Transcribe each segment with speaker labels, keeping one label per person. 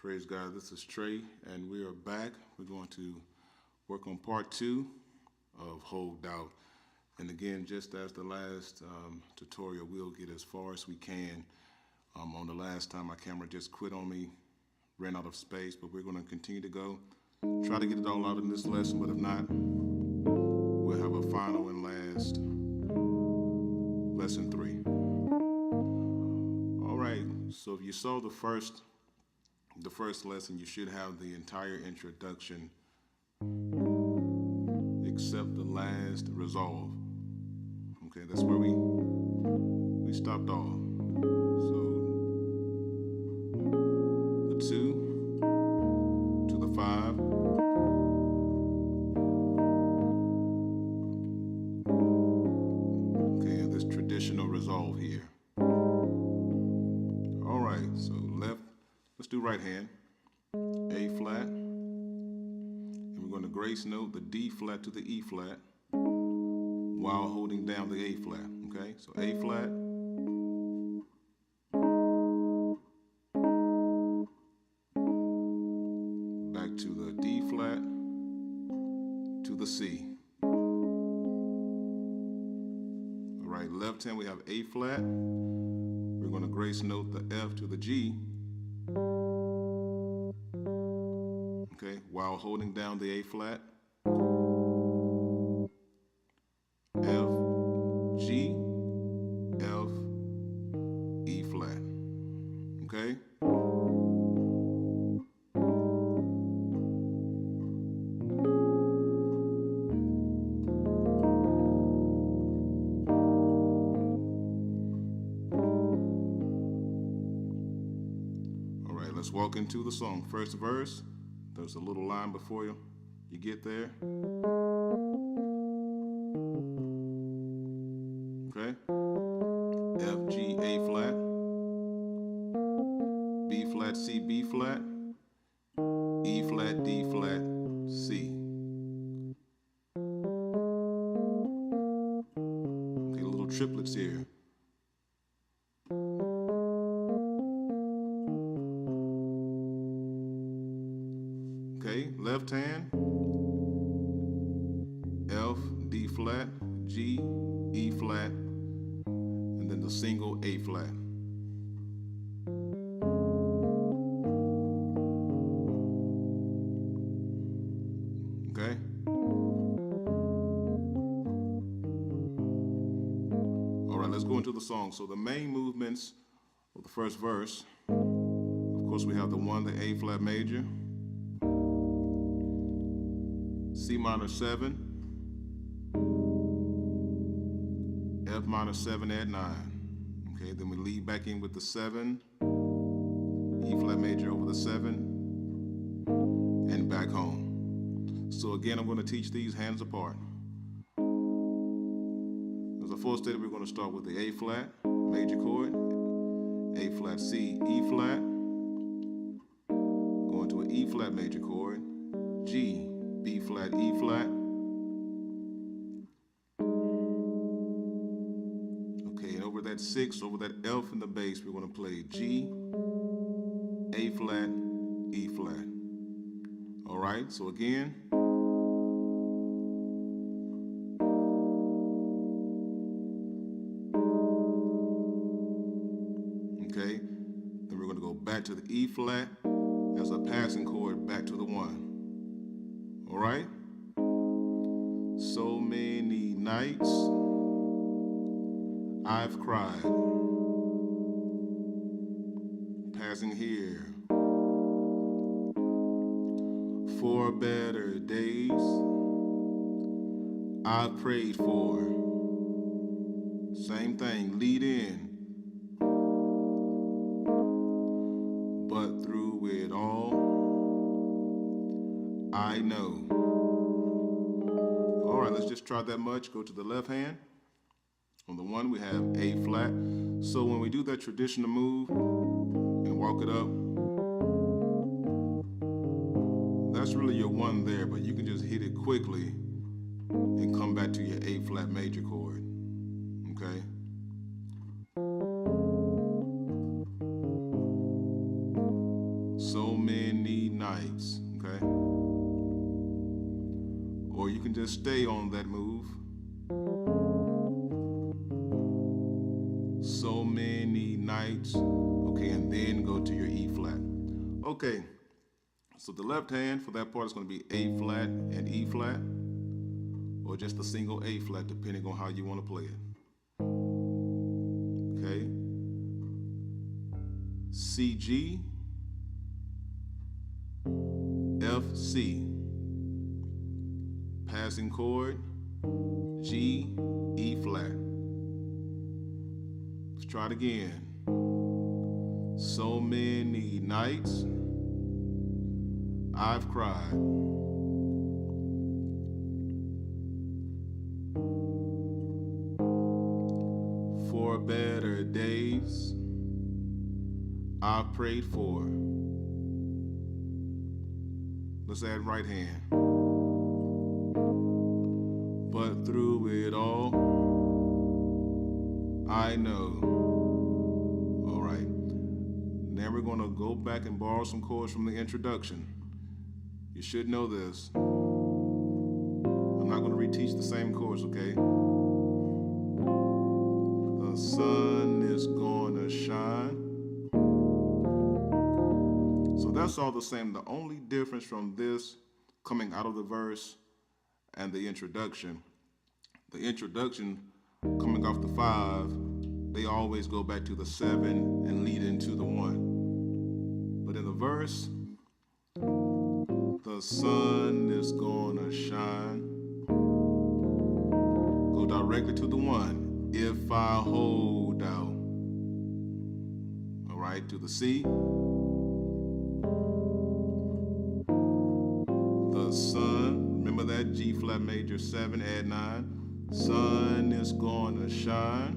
Speaker 1: Praise God, this is Trey, and we are back. We're going to work on part 2 of Hold Out. And again, just as the last tutorial, we'll get as far as we can. On the last time, my camera just quit on me, ran out of space, but we're going to continue to go. Try to get it all out in this lesson, but if not, we'll have a final and last lesson 3. All right, so if you saw the first lesson, you should have the entire introduction except the last resolve. Okay, that's where we stopped off. So the 2 to the 5. Okay, and this traditional resolve here. All right, so left. Let's do right hand, A flat, and we're going to grace note the D flat to the E flat while holding down the A flat, okay? So A flat, back to the D flat, to the C. All right, left hand we have A flat, we're going to grace note the F to the G, okay, while holding down the A flat, F, G, F, E flat, okay? All right, let's walk into the song. First verse. There's a little line before you get there. Okay. F, G, A flat, B flat, C, B flat, E flat, D flat, C. Okay, little triplets here. Okay, left hand, F, D flat, G, E flat, and then the single A flat. Okay? All right, let's go into the song. So the main movements of the first verse, of course we have the A flat major, C minor 7, F minor 7 add 9. Okay, then we lead back in with the 7, E flat major over the 7, and back home. So again, I'm going to teach these hands apart. As I first stated, we're going to start with the A flat major chord, A flat C, E flat, going to an E flat major chord, G, B flat, E flat. Okay, and over that 6, over that F in the bass, we're going to play G, A flat, E flat. All right, so again. Okay, then we're going to go back to the E flat as a passing chord back to the 1. All right? So many nights I've cried, passing here, for better days I've prayed for. Same thing, lead in. But through it all, I know. All right, let's just try that much. Go to the left hand. On the 1, we have A flat. So when we do that traditional move and walk it up, that's really your 1 there, but you can just hit it quickly and come back to your A flat major chord. Okay? So many nights, okay? Or you can just stay on that move. So many nights, okay, and then go to your E flat. Okay, so the left hand for that part is going to be A flat and E flat, or just a single A flat, depending on how you want to play it. Okay, C, G, F, C. Passing chord, G, E flat. Let's try it again. So many nights I've cried. For better days I've prayed for. Let's add right hand. But through it all, I know. All right. Now we're going to go back and borrow some chords from the introduction. You should know this. I'm not going to reteach the same chords, okay? The sun is going to shine. So that's all the same. The only difference from this coming out of the verse and the introduction coming off the 5, they always go back to the 7 and lead into the 1. But in the verse, the sun is gonna shine. Go directly to the 1. If I hold out. All right, to the C. The sun, remember that G flat major 7, add 9. Sun is gonna shine.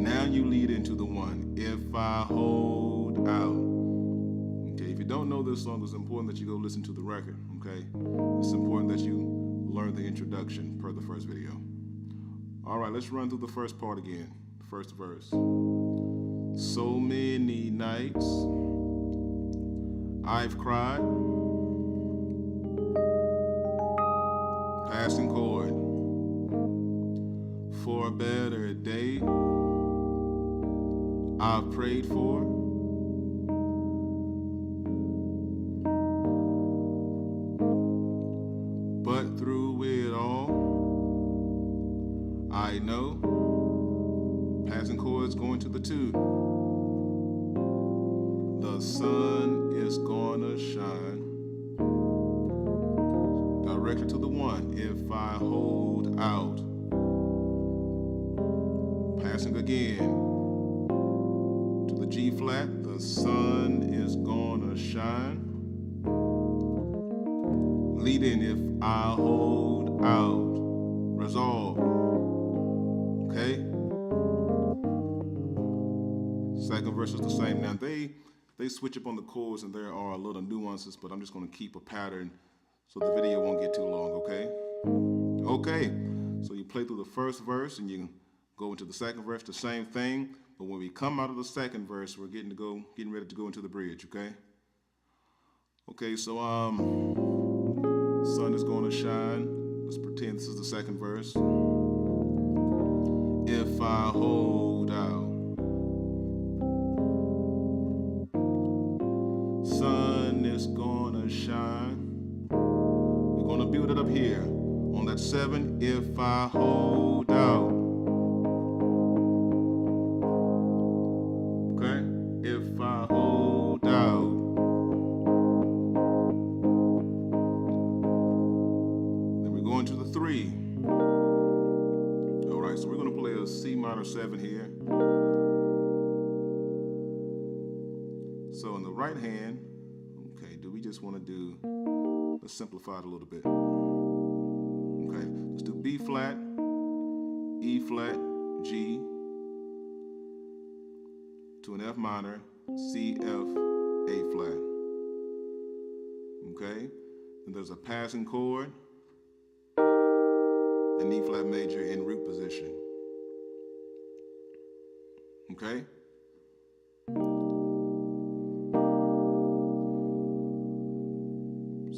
Speaker 1: Now you lead into the 1. If I hold out. Okay, if you don't know this song, it's important that you go listen to the record, okay? It's important that you learn the introduction per the first video. All right, let's run through the first part again, the first verse. So many nights I've cried. Passing chord. For a better day I've prayed for. But through it all, I know. Passing chords going to the 2. The sun is gonna shine. Directly to the 1. If I hold out. Passing again to the G flat. The sun is gonna shine. Lead in if I hold out. Resolve. Okay? Second verse is the same. Now they switch up on the chords and there are a little nuances, but I'm just going to keep a pattern so the video won't get too long, okay? Okay, so you play through the first verse and you go into the second verse, the same thing, but when we come out of the second verse, we're getting ready to go into the bridge, okay? Okay, so sun is gonna shine. Let's pretend this is the second verse. If I hold out. Sun is gonna shine. We're gonna build it up here on that 7. If I hold out. Okay? If I hold out. Then we're going to the 3. All right, so we're gonna play a C minor 7 here. So in the right hand, okay, do we just want to do, let's simplify it a little bit. Okay, let's do B flat, E flat, G, to an F minor, C, F, A flat. Okay, then there's a passing chord, an E flat major in root position.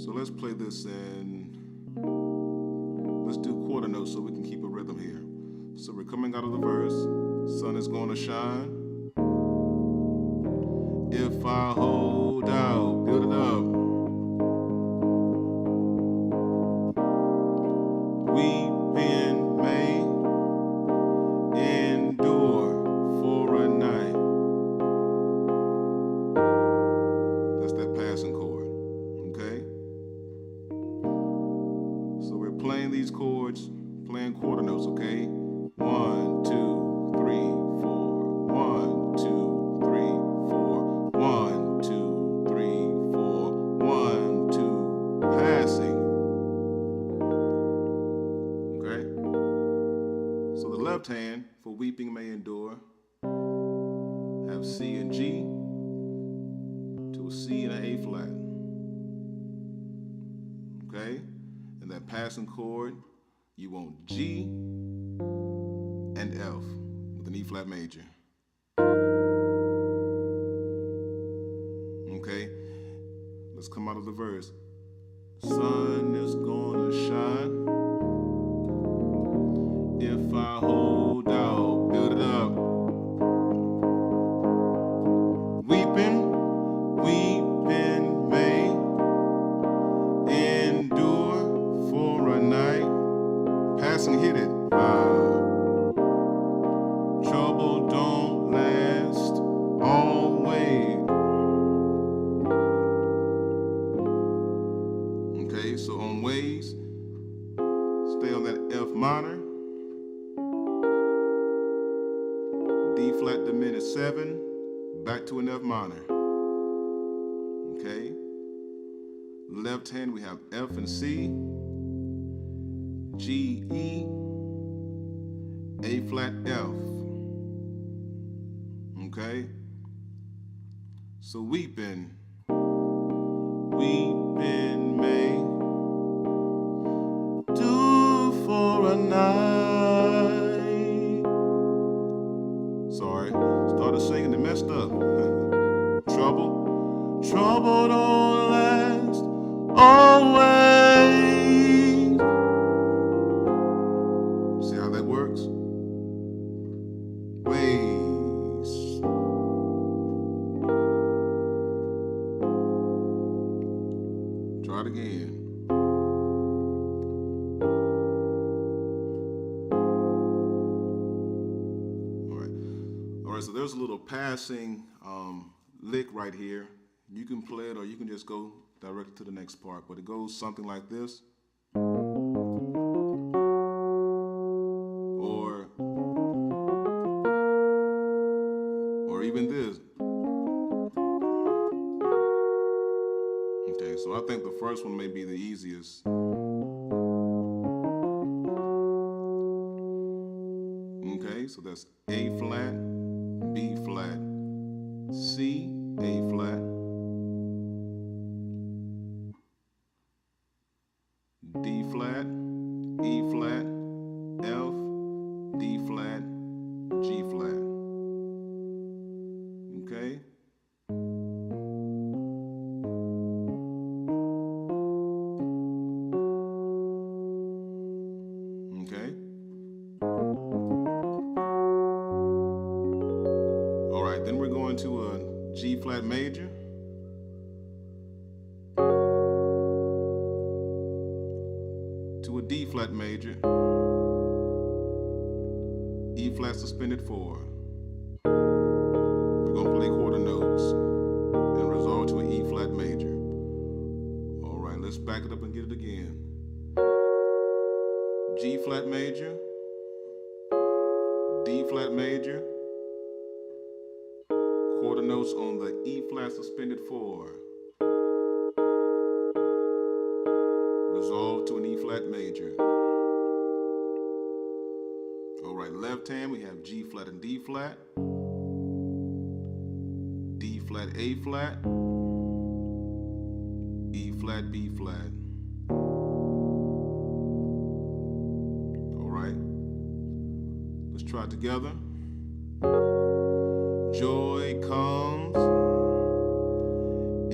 Speaker 1: So let's play this in, let's do quarter notes so we can keep a rhythm here. So we're coming out of the verse, sun is gonna shine. If I hold out, build it up. Weeping may endure for a night. That's that passing chord, okay? So we're playing these chords, playing quarter notes, okay? 1, 2, 3, 4. 1, 2, 3, 4. 1, 2, 3, 4. 1, 2, passing. Okay? So the left hand for weeping may endure have C and G to a C and an A flat. Okay? And that passing chord, you want G and F with an E flat major. Okay? Let's come out of the verse. Sun is gonna shine. If I hold out, build it up. Weeping may endure for a night. Passing, hit it. Trouble don't last always. Okay, so on ways, stay on that F minor. D flat diminished 7, back to an F minor. Okay. Left hand we have F and C, G, E, A flat, F. Okay. So weeping may do for a night. Sorry, started singing and messed up. Trouble don't last always. See how that works? Ways. Try it again. All right, so there's a little passing lick right here. You can play it or you can just go direct to the next part, but it goes something like this. Or even this. Okay, so I think the first one may be the easiest. Okay, so that's A flat, B flat, C, A flat, D flat, E flat, F, D flat, G flat. Okay? Okay? All right, then we're going to a G flat major. To a D flat major, E flat suspended 4. We're going to play quarter notes and resolve to an E flat major. All right, let's back it up and get it again. G flat major, D flat major, quarter notes on the E flat suspended 4. Resolve to an E flat major. All right, left hand we have G flat and D flat, D flat, A flat, E flat, B flat. All right, let's try it together. Joy comes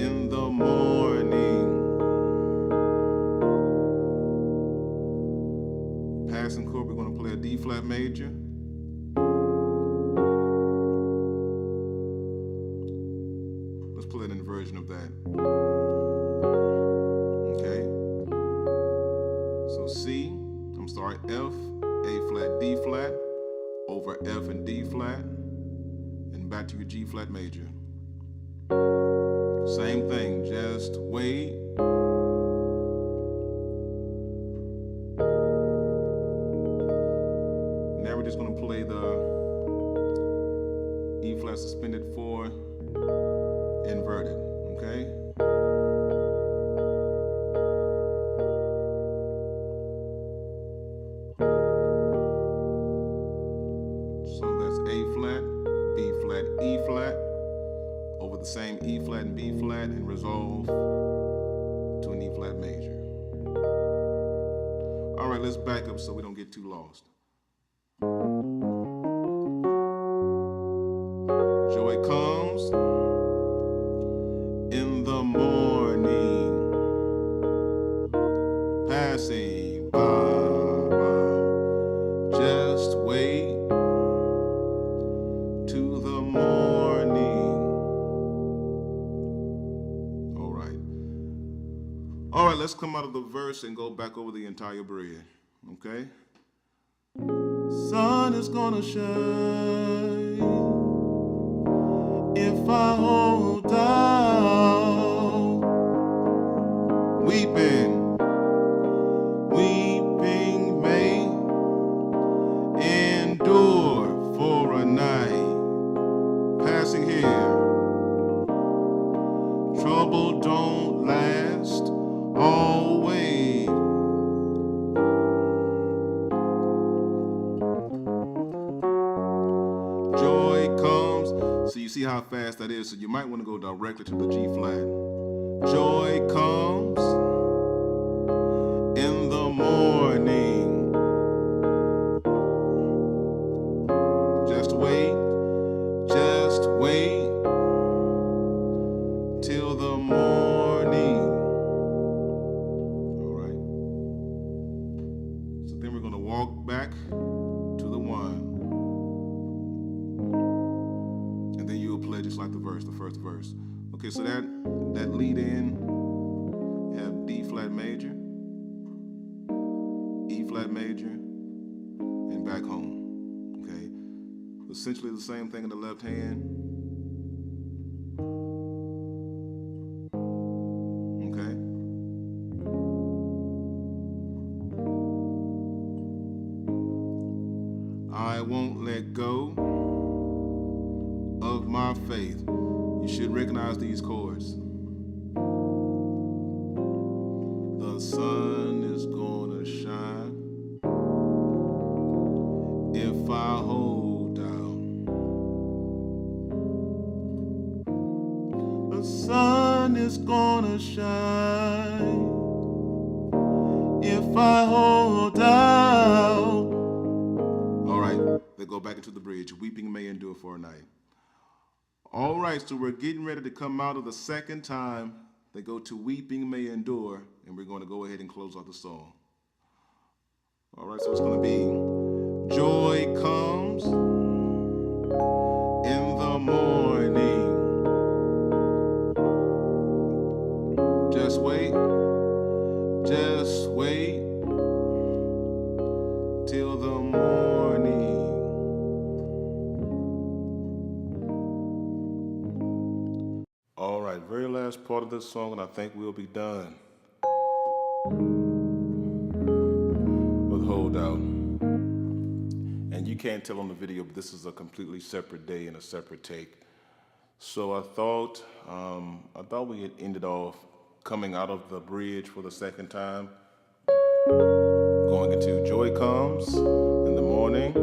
Speaker 1: in the morning. major. Let's play an inversion of that. Okay. So F, A flat, D flat, over F and D flat, and back to your G flat major. Same thing, just wait. Now we're just going to play the E flat suspended 4 inverted, okay? So that's A flat, B flat, E flat, over the same E flat and B flat, and resolve to an E flat major. All right, let's back up so we don't get too lost. Joy comes in the morning, passing by. Just wait to the morning. All right, let's come out of the verse and go back over the entire bridge, okay? Sun is gonna shine if I hold out. Weeping may endure for a night. Passing here, trouble don't last always. Joy comes. So you see how fast that is, so you might want to go directly to the G flat. Joy comes in the morning. Just wait till the morning. All right. So then we're going to walk back to the 1. And then you'll play just like the first verse. Okay, so that lead in, you have D flat major, E flat major, and back home. Okay, essentially the same thing in the left hand. Okay. I won't let go of my faith. You should recognize these chords. The sun is gonna shine if I hold out. The sun is gonna shine if I hold out. All right, they go back into the bridge. Weeping may endure for a night. All right, so we're getting ready to come out of the second time. They go to weeping may endure, and we're going to go ahead and close out the song. All right, so it's going to be joy comes in the morning. Just wait till the morning. All right, very last part of this song, and I think we'll be done with Hold Out. And you can't tell on the video, but this is a completely separate day and a separate take. So I thought we had ended off coming out of the bridge for the second time, going into Joy Comes in the morning.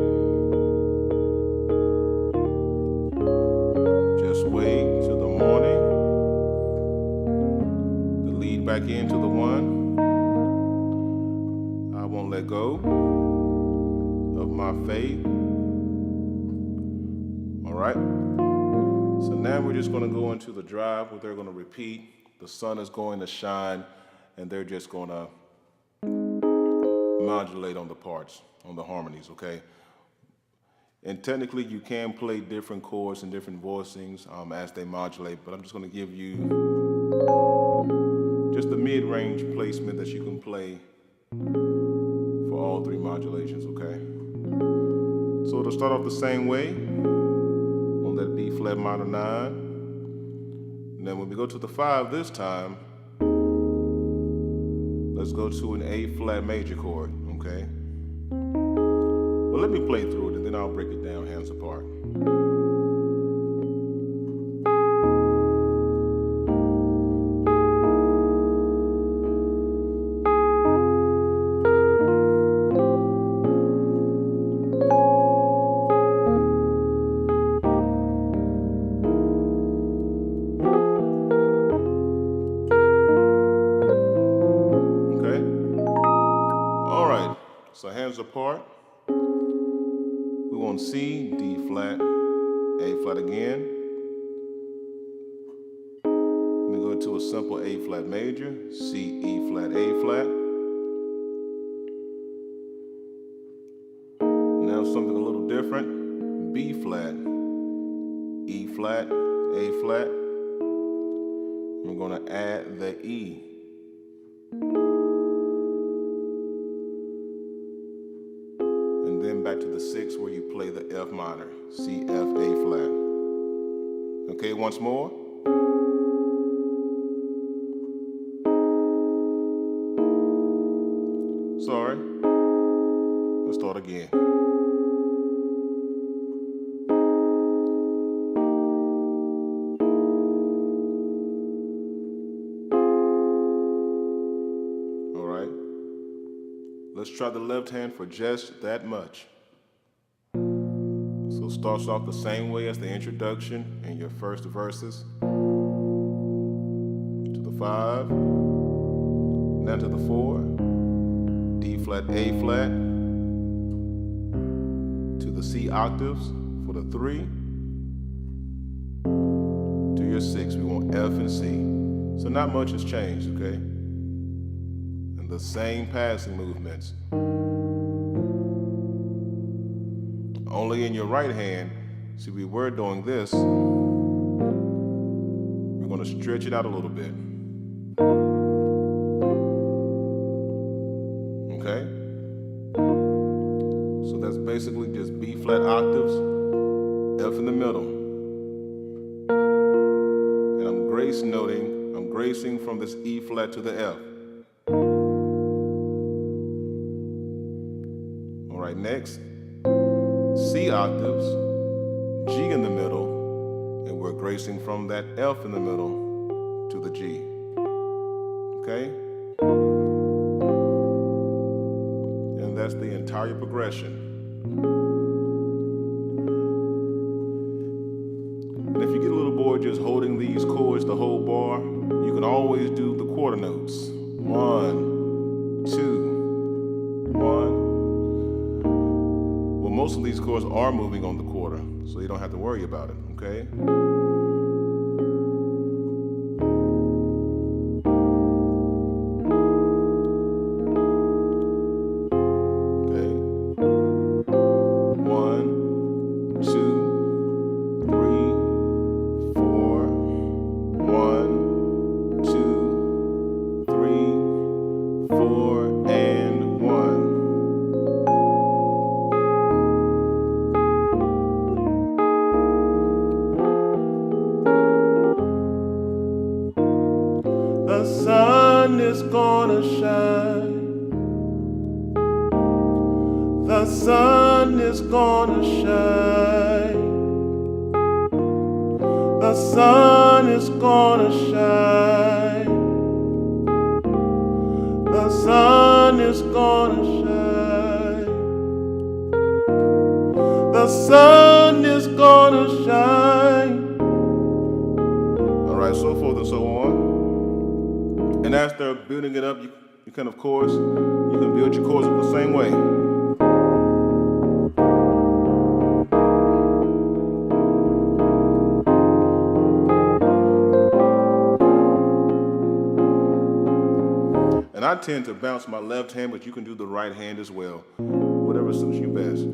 Speaker 1: Just wait till the morning. The lead back into the 1. I won't let go of my faith. All right. So now we're just going to go into the drive where they're going to repeat. The sun is going to shine, and they're just going to modulate on the parts, on the harmonies, okay? And technically you can play different chords and different voicings as they modulate, but I'm just going to give you just the mid-range placement that you can play for all three modulations, okay? So it'll start off the same way on that B flat minor 9. And then when we go to the 5 this time, let's go to an A flat major chord, okay? Well, let me play through it and then I'll break it down hands apart. Okay? All right, so hands apart. We want C, D flat, A flat again. We go to a simple A flat major, C, E flat, A flat. Now something a little different, B flat, E flat, A flat. We're going to add the E. And then back to the 6 where you play the F minor, C, F, A flat. Okay, once more. Sorry. Let's start again. All right. Let's try the left hand for just that much. So it starts off the same way as the introduction in your first verses. To the 5, down to the 4, D flat, A flat, to the C octaves for the 3, to your 6. We want F and C. So not much has changed, okay? And the same passing movements. Only in your right hand, see, we were doing this. We're going to stretch it out a little bit. Okay? So that's basically just B flat octaves, F in the middle. And I'm grace noting, I'm gracing from this E flat to the F. All right, next. C octaves, G in the middle, and we're gracing from that F in the middle to the G. Okay? And that's the entire progression. And if you get a little bored just holding these chords the whole bar, you can always do the quarter notes. 1, 2, 1. Most of these chords are moving on the quarter, so you don't have to worry about it, okay? Okay. 1, 2, 3, 4. 1, 2, 3, 4, and 1. The sun is gonna shine. The sun is gonna shine. The sun is gonna shine. The sun is gonna shine. The sun is gonna shine. All right, so forth and so on. And as they're building it up, you can, of course, you can build your chords up the same way. And I tend to bounce my left hand, but you can do the right hand as well. Whatever suits you best.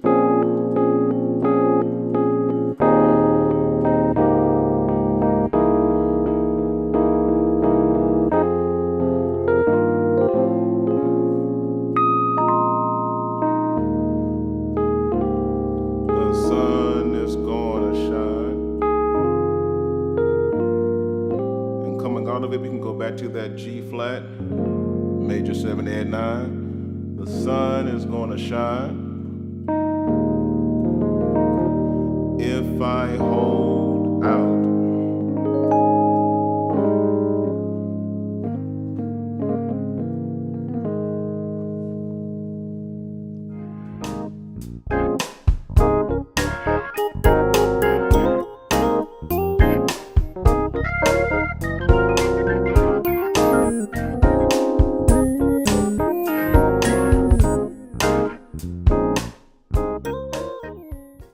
Speaker 1: out of it, we can go back to that G flat, major 7, add 9. The sun is gonna shine if I hold out.